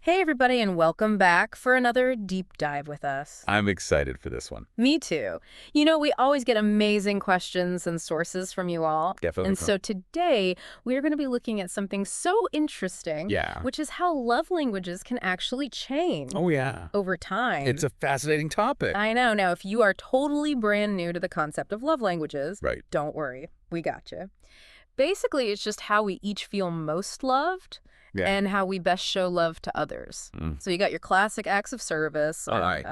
Hey, everybody, and welcome back for another deep dive with us. I'm excited for this one. Me too. We always get amazing questions and sources from you all. Definitely. And so today, we're going to be looking at something so interesting, Yeah. which is how love languages can actually change Oh, yeah. over time. It's a fascinating topic. I know. Now, if you are totally brand new to the concept of love languages, Right. don't worry. We got you. Basically, it's just how we each feel most loved. Yeah. And how we best show love to others. So you got your classic acts of service. All right.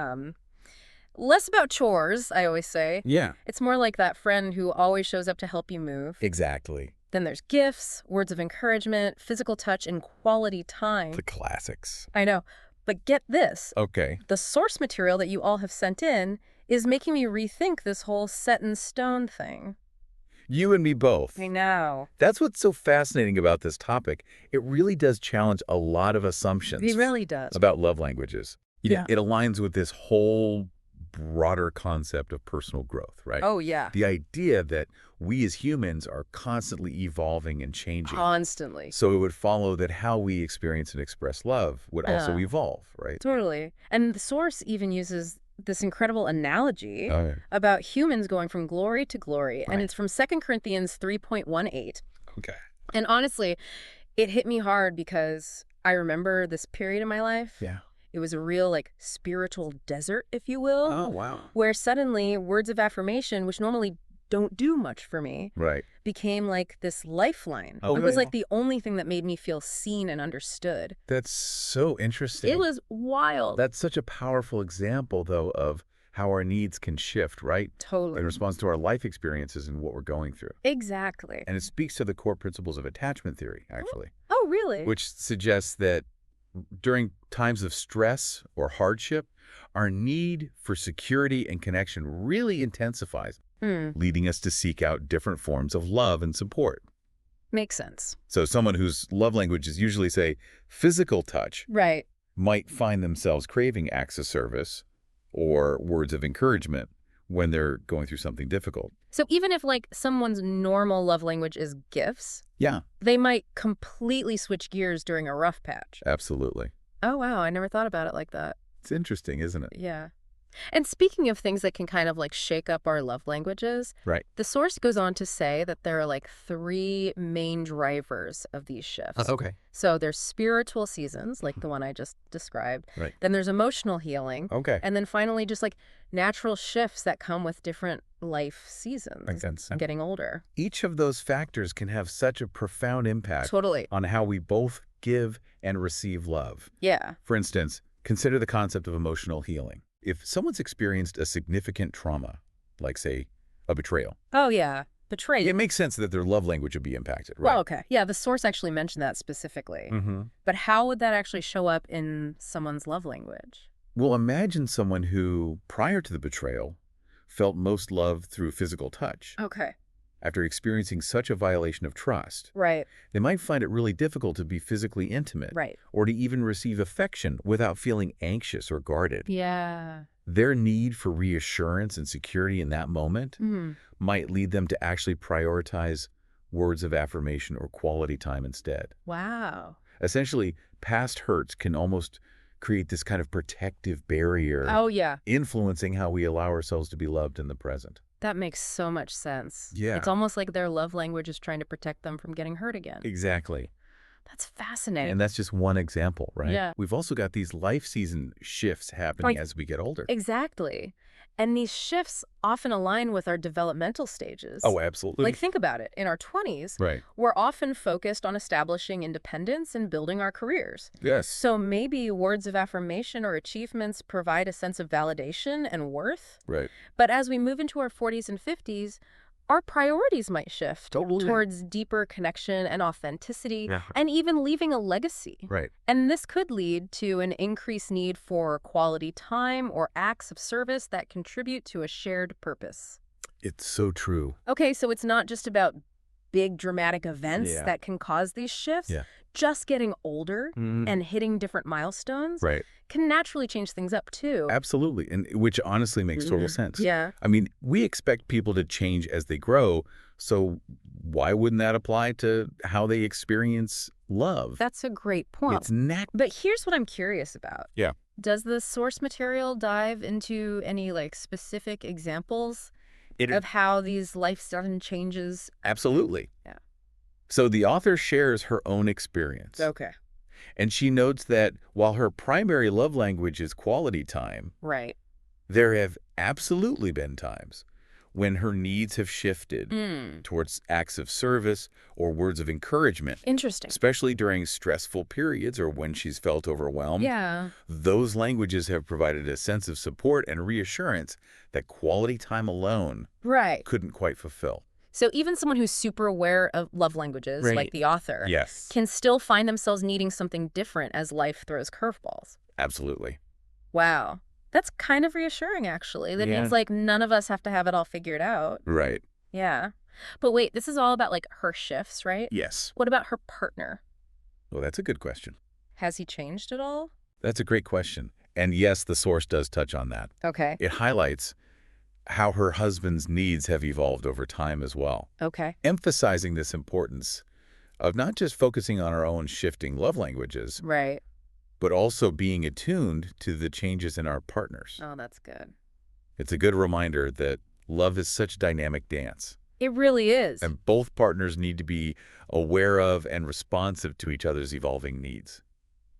Less about chores, I always say. Yeah. It's more like that friend who always shows up to help you move. Exactly. Then there's gifts, words of encouragement, physical touch, and quality time. The classics. I know. But get this. Okay. The source material that you all have sent in is making me rethink this whole set in stone thing. You and me both. I know. That's what's so fascinating about this topic. It really does challenge a lot of assumptions. He really does. About love languages. Yeah. It aligns with this whole broader concept of personal growth, right? Oh, yeah. The idea that we as humans are constantly evolving and changing. Constantly. So it would follow that how we experience and express love would also evolve, right? Totally. And the source even uses this incredible analogy Oh, yeah. about humans going from glory to glory. Right. And it's from 2 Corinthians 3:18. Okay. And honestly, it hit me hard because I remember this period in my life. Yeah. It was a real, spiritual desert, if you will. Oh, wow. Where suddenly words of affirmation, which normally don't do much for me, Right. became like this lifeline. Oh, It was really? like the only thing that made me feel seen and understood. That's so interesting. It was wild. That's such a powerful example, though, of how our needs can shift, right? Totally. In response to our life experiences and what we're going through. Exactly. And it speaks to the core principles of attachment theory, actually, Oh, really? which suggests that during times of stress or hardship, our need for security and connection really intensifies, leading us to seek out different forms of love and support. Makes sense. So someone whose love language is usually, say, physical touch Right. might find themselves craving acts of service or words of encouragement when they're going through something difficult. So even if someone's normal love language is gifts, Yeah, they might completely switch gears during a rough patch. absolutely. Oh, wow. I never thought about it like that. It's interesting, isn't it? Yeah. And speaking of things that can kind of shake up our love languages, Right. the source goes on to say that there are 3 main drivers of these shifts. Okay. So there's spiritual seasons, like the one I just described. Right. Then there's emotional healing. Okay. And then finally just natural shifts that come with different life seasons. Makes sense. Getting older. Each of those factors can have such a profound impact Totally. on how we both give and receive love. Yeah. For instance, consider the concept of emotional healing. If someone's experienced a significant trauma, like, say, a betrayal, Oh, yeah. Betrayed. it makes sense that their love language would be impacted, right? Well, okay. Yeah, the source actually mentioned that specifically. Mm-hmm. But how would that actually show up in someone's love language? Well, imagine someone who, prior to the betrayal, felt most love through physical touch. Okay. After experiencing such a violation of trust, Right. they might find it really difficult to be physically intimate Right. or to even receive affection without feeling anxious or guarded. Yeah. Their need for reassurance and security in that moment Mm. might lead them to actually prioritize words of affirmation or quality time instead. Wow. Essentially, past hurts can almost create this kind of protective barrier, Oh, yeah. influencing how we allow ourselves to be loved in the present. That makes so much sense. Yeah. It's almost like their love language is trying to protect them from getting hurt again. Exactly. That's fascinating. And that's just one example, right? Yeah. We've also got these life season shifts happening as we get older. Exactly. And these shifts often align with our developmental stages. Oh, absolutely. Think about it. In our 20s, Right. we're often focused on establishing independence and building our careers. Yes. So maybe words of affirmation or achievements provide a sense of validation and worth. Right. But as we move into our 40s and 50s, our priorities might shift Totally. towards deeper connection and authenticity, Yeah. and even leaving a legacy. Right. And this could lead to an increased need for quality time or acts of service that contribute to a shared purpose. It's so true. Okay, so it's not just about big dramatic events Yeah. that can cause these shifts. Yeah. Just getting older and hitting different milestones Right. can naturally change things up too. Absolutely. And which honestly makes total sense. Yeah. I mean, we expect people to change as they grow. So why wouldn't that apply to how they experience love. That's a great point. It's natural. But here's what I'm curious about. Yeah. Does the source material dive into any like specific examples of how these life-sudden changes? Absolutely. Yeah. So the author shares her own experience. Okay. And she notes that while her primary love language is quality time, Right. there have absolutely been times when her needs have shifted towards acts of service or words of encouragement, Interesting. especially during stressful periods or when she's felt overwhelmed. Yeah. Those languages have provided a sense of support and reassurance that quality time alone Right. couldn't quite fulfill. So even someone who's super aware of love languages, like Right. the author, Yes. can still find themselves needing something different as life throws curveballs. Absolutely. Wow. That's kind of reassuring, actually. That Yeah. means, like, none of us have to have it all figured out. Right. Yeah. But wait, this is all about, like, her shifts, right? Yes. What about her partner? Well, that's a good question. Has he changed at all? That's a great question. And yes, the source does touch on that. Okay. It highlights how her husband's needs have evolved over time as well, Okay. emphasizing this importance of not just focusing on our own shifting love languages, Right. but also being attuned to the changes in our partners. Oh, that's good. It's a good reminder that love is such a dynamic dance, It really is. and both partners need to be aware of and responsive to each other's evolving needs.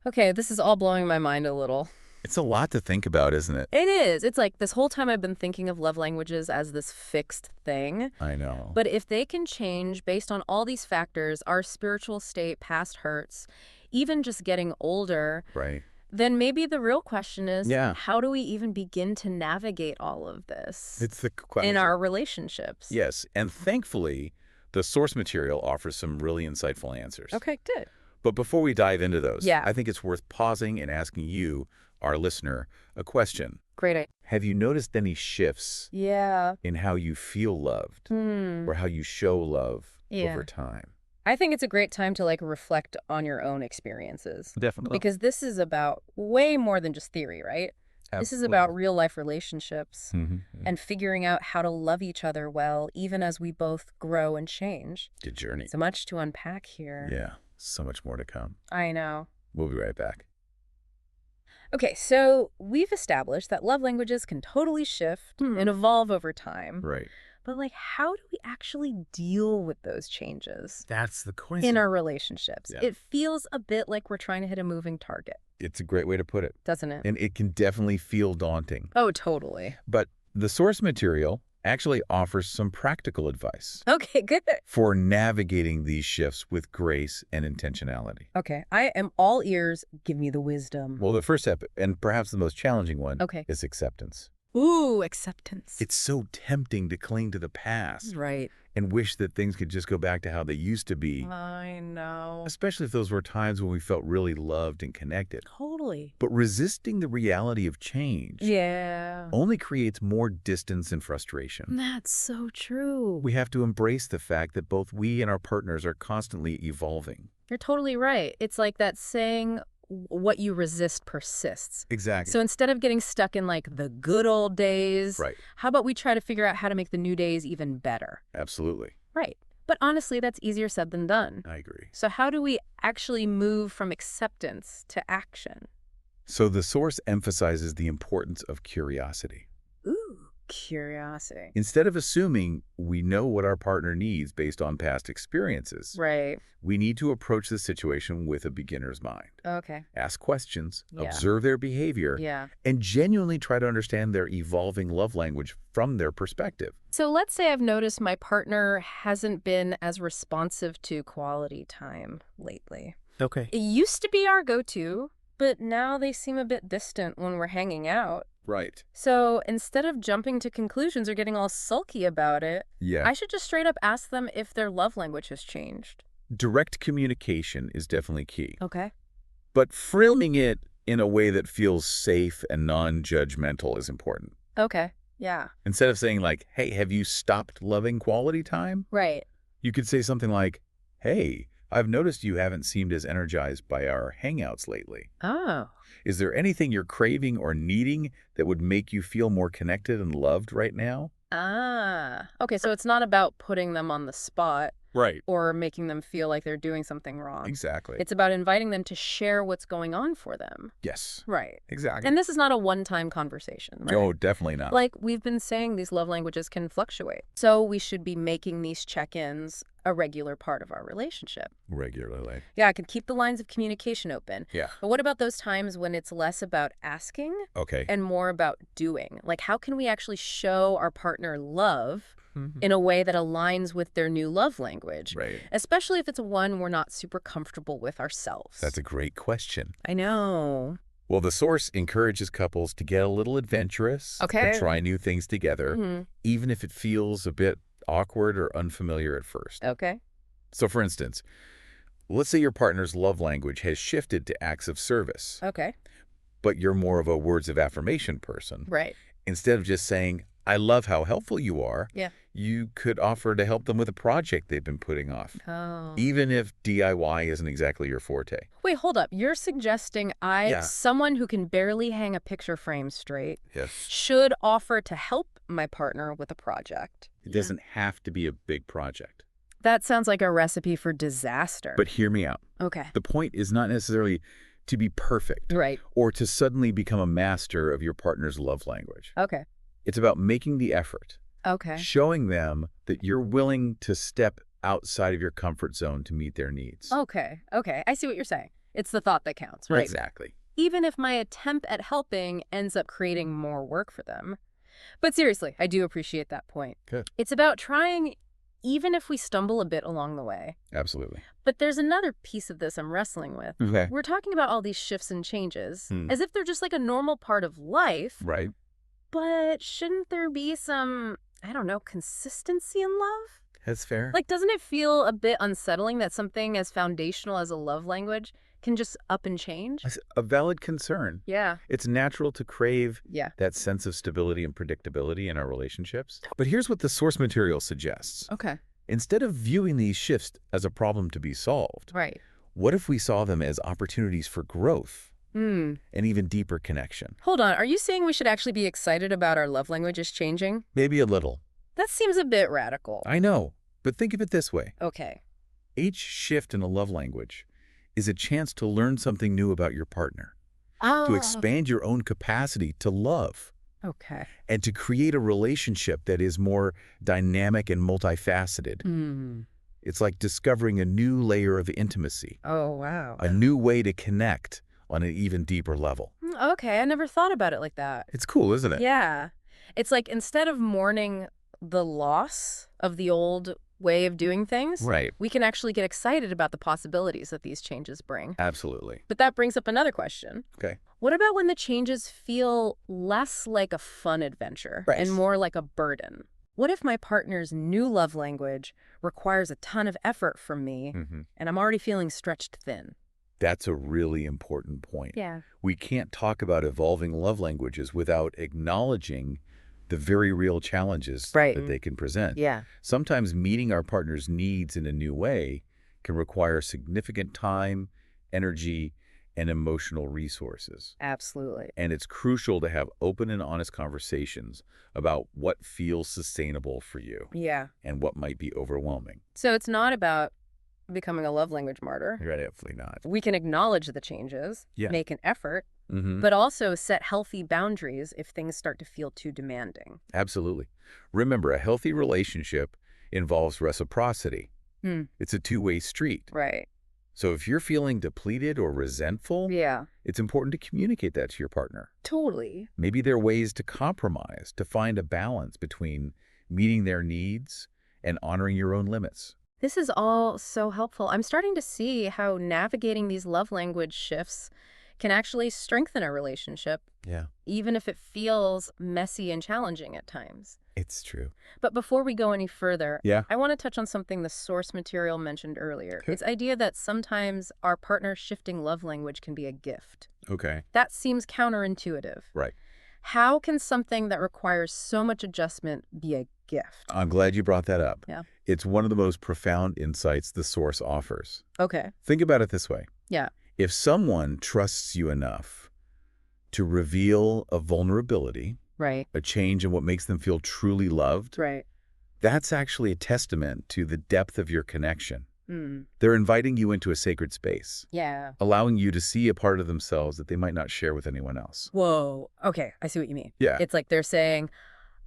Okay, this is all blowing my mind a little. It's a lot to think about, isn't it? It is. It's like this whole time I've been thinking of love languages as this fixed thing. I know. But if they can change based on all these factors, our spiritual state, past hurts, even just getting older, Right. then maybe the real question is, Yeah. how do we even begin to navigate all of this It's the question. in our relationships? Yes, and thankfully, the source material offers some really insightful answers. Okay, good. But before we dive into those, Yeah. I think it's worth pausing and asking you, our listener, a question. Great idea. Have you noticed any shifts Yeah. in how you feel loved Hmm. or how you show love Yeah. over time? I think it's a great time to like reflect on your own experiences. Definitely. Because this is about way more than just theory, right? This is about real life relationships and figuring out how to love each other well, even as we both grow and change. Good journey. So much to unpack here. Yeah, so much more to come. I know. We'll be right back. Okay, so we've established that love languages can totally shift and evolve over time. Right. But like, how do we actually deal with those changes That's the question. in our relationships? Yeah. It feels a bit like we're trying to hit a moving target, It's a great way to put it. doesn't it? And it can definitely feel daunting. Oh, totally. But the source material actually offers some practical advice Okay, good. for navigating these shifts with grace and intentionality. Okay, I am all ears. Give me the wisdom. Well, the first step, and perhaps the most challenging one, Okay. is acceptance. Ooh, acceptance. It's so tempting to cling to the past right. and wish that things could just go back to how they used to be, I know. especially if those were times when we felt really loved and connected. Totally. But resisting the reality of change Yeah. only creates more distance and frustration. That's so true. We have to embrace the fact that both we and our partners are constantly evolving. You're totally right. It's like that saying, what you resist persists. Exactly. So instead of getting stuck in like the good old days, Right. how about we try to figure out how to make the new days even better? Absolutely. Right. But honestly, that's easier said than done. I agree. So how do we actually move from acceptance to action? So the source emphasizes the importance of curiosity. Ooh, curiosity. Instead of assuming we know what our partner needs based on past experiences, Right. we need to approach the situation with a beginner's mind. Okay. Ask questions, Yeah. observe their behavior, Yeah. and genuinely try to understand their evolving love language from their perspective. So let's say I've noticed my partner hasn't been as responsive to quality time lately. Okay. It used to be our go-to, but now they seem a bit distant when we're hanging out. Right. So instead of jumping to conclusions or getting all sulky about it, Yeah. I should just straight up ask them if their love language has changed. Direct communication is definitely key. Okay. But framing it in a way that feels safe and non-judgmental is important. Okay. Yeah. Instead of saying like, hey, have you stopped loving quality time? Right. You could say something like, hey, I've noticed you haven't seemed as energized by our hangouts lately. Oh. Is there anything you're craving or needing that would make you feel more connected and loved right now? Ah. Okay, so it's not about putting them on the spot. Right. or making them feel like they're doing something wrong. Exactly. It's about inviting them to share what's going on for them. Yes. Right. Exactly. And this is not a one-time conversation, right? Oh, definitely not. Like we've been saying, these love languages can fluctuate. So we should be making these check-ins a regular part of our relationship. Regularly. Yeah, I could keep the lines of communication open. Yeah. But what about those times when it's less about asking Okay. and more about doing? Like, how can we actually show our partner love in a way that aligns with their new love language? Right. Especially if it's one we're not super comfortable with ourselves. That's a great question. I know. Well, the source encourages couples to get a little adventurous Okay. and try new things together, even if it feels a bit awkward or unfamiliar at first. Okay. So, for instance, let's say your partner's love language has shifted to acts of service, Okay. but you're more of a words of affirmation person. Right. Instead of just saying, I love how helpful you are, Yeah. you could offer to help them with a project they've been putting off, Oh. even if DIY isn't exactly your forte. Wait, hold up. You're suggesting Yeah. someone who can barely hang a picture frame straight, Yes. should offer to help my partner with a project? It doesn't have to be a big project. That sounds like a recipe for disaster. But hear me out. Okay. The point is not necessarily to be perfect Right. or to suddenly become a master of your partner's love language. Okay. It's about making the effort, Okay. showing them that you're willing to step outside of your comfort zone to meet their needs. Okay. Okay. I see what you're saying. It's the thought that counts, right? Exactly. Even if my attempt at helping ends up creating more work for them. But seriously, I do appreciate that point. Good. It's about trying, even if we stumble a bit along the way. Absolutely. But there's another piece of this I'm wrestling with. Okay. We're talking about all these shifts and changes as if they're just like a normal part of life. Right. But shouldn't there be some, I don't know, consistency in love? That's fair. Like, doesn't it feel a bit unsettling that something as foundational as a love language can just up and change? That's a valid concern. Yeah. It's natural to crave Yeah. that sense of stability and predictability in our relationships. But here's what the source material suggests. Okay. Instead of viewing these shifts as a problem to be solved, Right. what if we saw them as opportunities for growth and even deeper connection? Hold on. Are you saying we should actually be excited about our love languages changing? Maybe a little. That seems a bit radical. I know, but think of it this way. Okay. Each shift in a love language is a chance to learn something new about your partner, Oh. to expand your own capacity to love, Okay. and to create a relationship that is more dynamic and multifaceted. It's like discovering a new layer of intimacy, Oh, wow. a new way to connect on an even deeper level. Okay. I never thought about it like that. It's cool, isn't it? Yeah. It's like instead of mourning the loss of the old way of doing things, Right. we can actually get excited about the possibilities that these changes bring. Absolutely. But that brings up another question. Okay. What about when the changes feel less like a fun adventure Right. and more like a burden? What if my partner's new love language requires a ton of effort from me and I'm already feeling stretched thin? That's a really important point. Yeah. We can't talk about evolving love languages without acknowledging the very real challenges Right. that they can present. Yeah. Sometimes meeting our partner's needs in a new way can require significant time, energy, and emotional resources. Absolutely. And it's crucial to have open and honest conversations about what feels sustainable for you Yeah. and what might be overwhelming. So it's not about becoming a love language martyr. Right, definitely not. We can acknowledge the changes, Yeah. make an effort, Mm-hmm. but also set healthy boundaries if things start to feel too demanding. Absolutely. Remember, a healthy relationship involves reciprocity. It's a two-way street. Right. So if you're feeling depleted or resentful, Yeah. it's important to communicate that to your partner. Totally. Maybe there are ways to compromise, to find a balance between meeting their needs and honoring your own limits. This is all so helpful. I'm starting to see how navigating these love language shifts can actually strengthen a relationship, Yeah, even if it feels messy and challenging at times. it's true. But before we go any further, Yeah. I want to touch on something the source material mentioned earlier. Okay. Its idea that sometimes our partner's shifting love language can be a gift. Okay. That seems counterintuitive. Right. How can something that requires so much adjustment be a gift? I'm glad you brought that up. Yeah. It's one of the most profound insights the source offers. Okay. Think about it this way. Yeah. If someone trusts you enough to reveal a vulnerability, Right. a change in what makes them feel truly loved, Right. That's actually a testament to the depth of your connection. Hmm. They're inviting you into a sacred space, Yeah. allowing you to see a part of themselves that they might not share with anyone else. Whoa. Okay, I see what you mean. Yeah. It's like they're saying,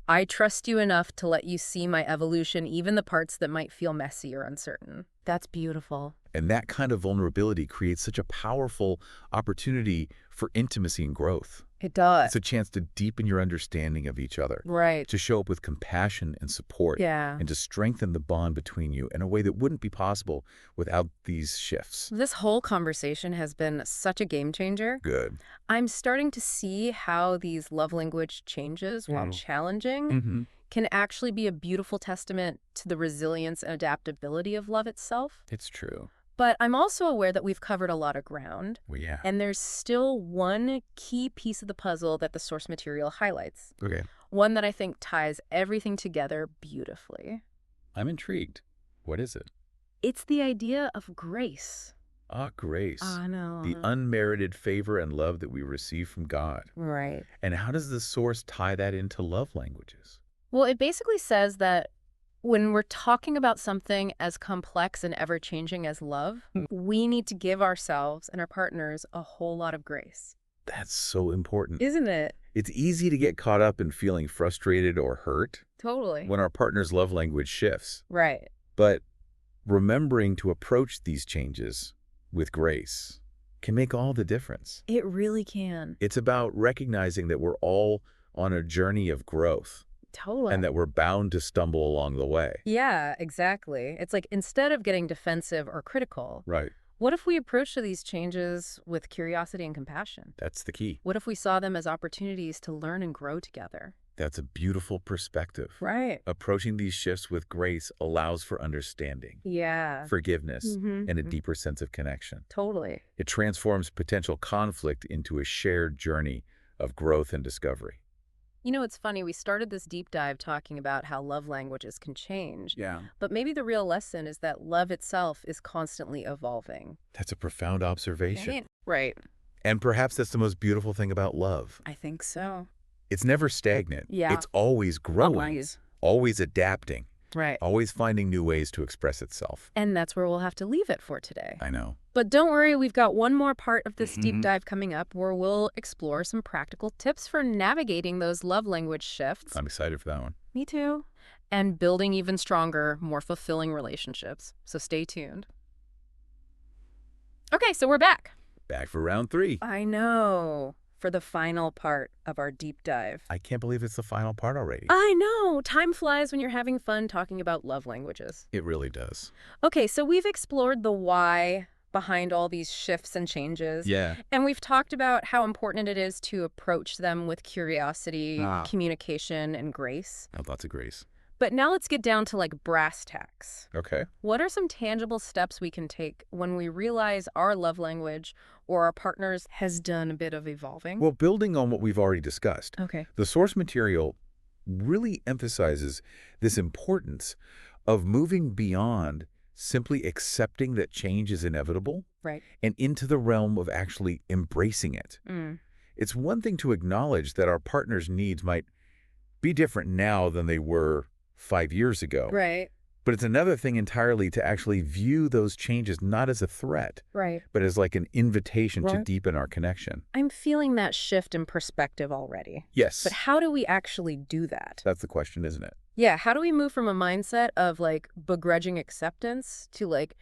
I trust you enough to let you see my evolution, even the parts that might feel messy or uncertain. That's beautiful. And that kind of vulnerability creates such a powerful opportunity for intimacy and growth. It does. It's a chance to deepen your understanding of each other, Right. to show up with compassion and support, Yeah. and to strengthen the bond between you in a way that wouldn't be possible without these shifts. This whole conversation has been such a game changer. Good. I'm starting to see how these love language changes, while challenging, can actually be a beautiful testament to the resilience and adaptability of love itself. It's true. But I'm also aware that we've covered a lot of ground, Well, yeah. and there's still one key piece of the puzzle that the source material highlights. Okay. One that I think ties everything together beautifully. I'm intrigued. What is it? It's the idea of grace. Ah, grace. I know. The unmerited favor and love that we receive from God. Right. And how does the source tie that into love languages? Well, it basically says that when we're talking about something as complex and ever-changing as love, we need to give ourselves and our partners a whole lot of grace. That's so important. Isn't it? It's easy to get caught up in feeling frustrated or hurt Totally. when our partner's love language shifts. Right. But remembering to approach these changes with grace can make all the difference. It really can. It's about recognizing that we're all on a journey of growth Totally. and that we're bound to stumble along the way. Yeah, exactly. It's like instead of getting defensive or critical, Right. what if we approach these changes with curiosity and compassion? That's the key. What if we saw them as opportunities to learn and grow together? That's a beautiful perspective. Right. Approaching these shifts with grace allows for understanding, Yeah. forgiveness, and a deeper sense of connection. Totally. It transforms potential conflict into a shared journey of growth and discovery. You know, it's funny, we started this deep dive talking about how love languages can change. Yeah. But maybe the real lesson is that love itself is constantly evolving. That's a profound observation. Right. And perhaps that's the most beautiful thing about love. I think so. It's never stagnant. Yeah. It's always growing, always adapting, Right. always finding new ways to express itself. And that's where we'll have to leave it for today. I know. But don't worry, we've got one more part of this deep dive coming up where we'll explore some practical tips for navigating those love language shifts. I'm excited for that one. Me too. And building even stronger, more fulfilling relationships. So stay tuned. Okay, so we're back. Back for round 3. I know. For the final part of our deep dive. I can't believe it's the final part already. I know. Time flies when you're having fun talking about love languages. It really does. Okay, so we've explored the why behind all these shifts and changes. Yeah. And we've talked about how important it is to approach them with curiosity, communication, and grace. Lots of grace. But now let's get down to like brass tacks. Okay. What are some tangible steps we can take when we realize our love language or our partner's has done a bit of evolving? Well, building on what we've already discussed, Okay. the source material really emphasizes this importance of moving beyond simply accepting that change is inevitable Right. and into the realm of actually embracing it. It's one thing to acknowledge that our partner's needs might be different now than they were 5 years ago. Right. But it's another thing entirely to actually view those changes not as a threat, Right. but as like an invitation to Right. deepen our connection. I'm feeling that shift in perspective already. Yes. But how do we actually do that? That's the question, isn't it? Yeah, how do we move from a mindset of like begrudging acceptance to like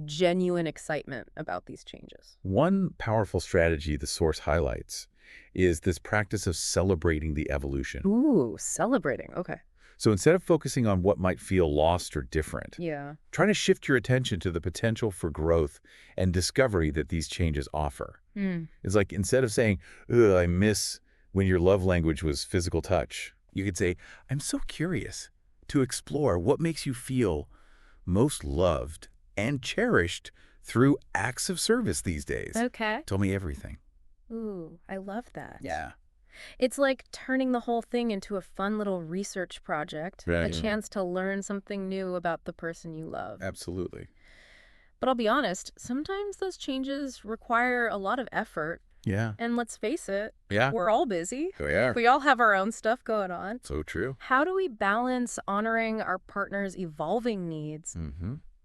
genuine excitement about these changes? One powerful strategy the source highlights is this practice of celebrating the evolution. Ooh, celebrating. Okay. So instead of focusing on what might feel lost or different, Yeah. try to shift your attention to the potential for growth and discovery that these changes offer. It's like instead of saying, "Ugh, I miss when your love language was physical touch," you could say, "I'm so curious to explore what makes you feel most loved and cherished through acts of service these days." Okay. Tell me everything. Ooh, I love that. Yeah. It's like turning the whole thing into a fun little research project, a Right. chance to learn something new about the person you love. Absolutely. But I'll be honest, sometimes those changes require a lot of effort. Yeah. And let's face it, Yeah. we're all busy. We are. We all have our own stuff going on. So true. How do we balance honoring our partner's evolving needs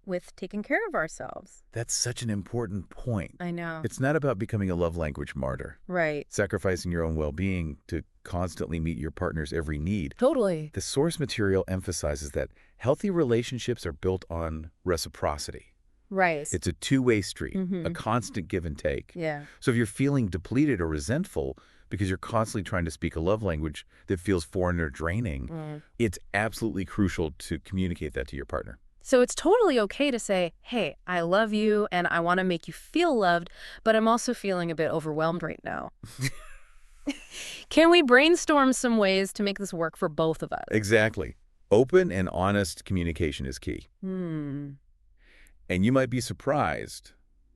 with taking care of ourselves? That's such an important point. I know. It's not about becoming a love language martyr. Right. Sacrificing your own well-being to constantly meet your partner's every need. Totally. The source material emphasizes that healthy relationships are built on reciprocity. Right. It's a two-way street, a constant give and take. Yeah. So if you're feeling depleted or resentful because you're constantly trying to speak a love language that feels foreign or draining, it's absolutely crucial to communicate that to your partner. So it's totally okay to say, hey, I love you and I want to make you feel loved, but I'm also feeling a bit overwhelmed right now. Can we brainstorm some ways to make this work for both of us? Exactly. Open and honest communication is key. And you might be surprised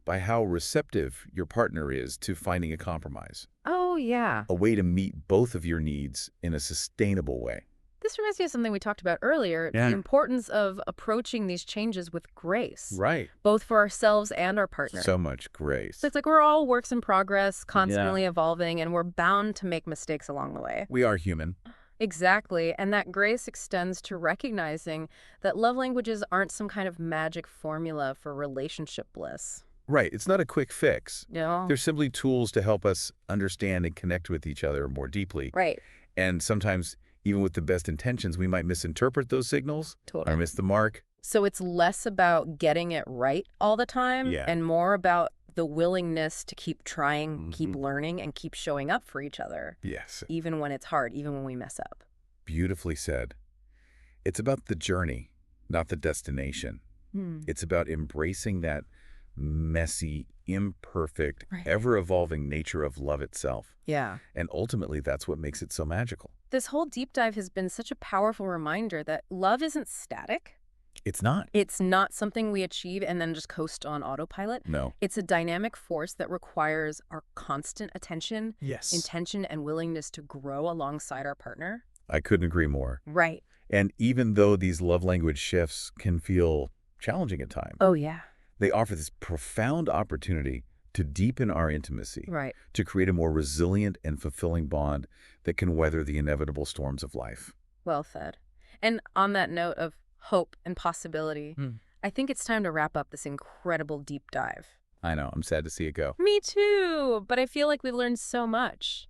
by how receptive your partner is to finding a compromise. Oh, yeah. A way to meet both of your needs in a sustainable way. This reminds me of something we talked about earlier, Yeah. the importance of approaching these changes with grace. Right. Both for ourselves and our partner. So much grace. So it's like we're all works in progress, constantly evolving, and we're bound to make mistakes along the way. We are human. Exactly. And that grace extends to recognizing that love languages aren't some kind of magic formula for relationship bliss. Right. It's not a quick fix. No. They're simply tools to help us understand and connect with each other more deeply. Right. And sometimes, even with the best intentions, we might misinterpret those signals Totally. or miss the mark. So it's less about getting it right all the time and more about the willingness to keep trying, keep learning, and keep showing up for each other. Yes. Even when it's hard, even when we mess up. Beautifully said. It's about the journey, not the destination. It's about embracing that messy, imperfect, ever-evolving nature of love itself. Yeah. And ultimately, that's what makes it so magical. This whole deep dive has been such a powerful reminder that love isn't static. It's not. It's not something we achieve and then just coast on autopilot. No. It's a dynamic force that requires our constant attention, intention, and willingness to grow alongside our partner. I couldn't agree more. Right. And even though these love language shifts can feel challenging at times, Oh, yeah. they offer this profound opportunity to deepen our intimacy, Right. to create a more resilient and fulfilling bond that can weather the inevitable storms of life. Well said. And on that note of hope and possibility, I think it's time to wrap up this incredible deep dive. I know. I'm sad to see it go. Me too, but I feel like we've learned so much.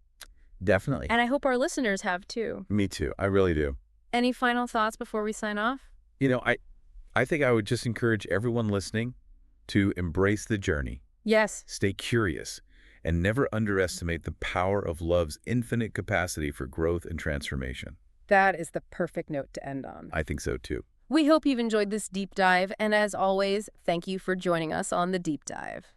Definitely. And I hope our listeners have too. Me too. I really do. Any final thoughts before we sign off? You know, I think I would just encourage everyone listening to embrace the journey. Yes. Stay curious and never underestimate the power of love's infinite capacity for growth and transformation. That is the perfect note to end on. I think so too. We hope you've enjoyed this deep dive, and as always, thank you for joining us on the deep dive.